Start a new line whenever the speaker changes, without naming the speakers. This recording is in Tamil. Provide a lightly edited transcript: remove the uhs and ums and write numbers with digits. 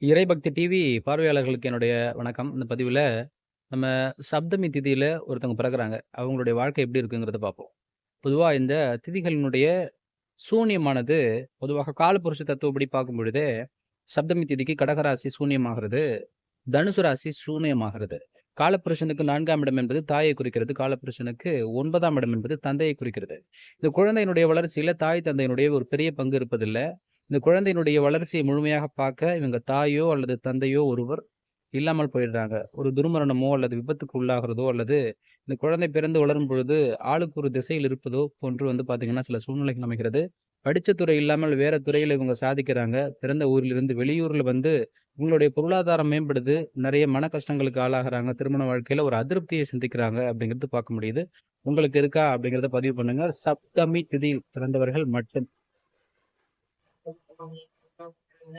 இறைபக்தி டிவி பார்வையாளர்களுக்கு என்னுடைய வணக்கம். இந்த பதிவுல நம்ம சப்தமி திதியில ஒருத்தவங்க பிறக்குறாங்க. அவங்களுடைய வாழ்க்கை எப்படி இருக்குங்கிறத பார்ப்போம். பொதுவா இந்த திதிகளினுடைய சூனியமானது பொதுவாக காலபுருஷ தத்துவப்படி பார்க்கும் பொழுதே, சப்தமி திதிக்கு கடகராசி சூனியமாகிறது. தனுசு ராசி சூனியமாகிறது. காலபுருஷனுக்கு 4ஆம் இடம் என்பது தாயை குறிக்கிறது. காலபுருஷனுக்கு 9ஆம் இடம் என்பது தந்தையை குறிக்கிறது. இந்த குழந்தையினுடைய வளர்ச்சியில தாய், தந்தையினுடைய ஒரு பெரிய பங்கு இருப்பதில்ல. இந்த குழந்தையினுடைய வளர்ச்சியை முழுமையாக பார்க்க இவங்க தாயோ அல்லது தந்தையோ ஒருவர் இல்லாமல் போயிடுறாங்க. ஒரு துர்மரணமோ அல்லது விபத்துக்கு உள்ளாகிறதோ அல்லது இந்த குழந்தை பிறந்து வளரும் பொழுது ஆளுக்கு ஒரு திசையில் இருப்பதோ போன்று பார்த்தீங்கன்னா, சில சூழ்நிலைகள் அமைகிறது. படிச்ச துறை இல்லாமல் வேற துறையில இவங்க சாதிக்கிறாங்க. பிறந்த ஊரிலிருந்து வெளியூர்ல இவங்களுடைய பொருளாதாரம் மேம்படுது. நெறைய மன கஷ்டங்களுக்கு ஆளாகுறாங்க. திருமண வாழ்க்கையில ஒரு அதிருப்தியை சந்திக்கிறாங்க அப்படிங்கிறது பார்க்க முடியுது. உங்களுக்கு இருக்கா? அப்படிங்கிறத பதிவு பண்ணுங்க. சப்தமி திதியில் பிறந்தவர்கள் மட்டும்.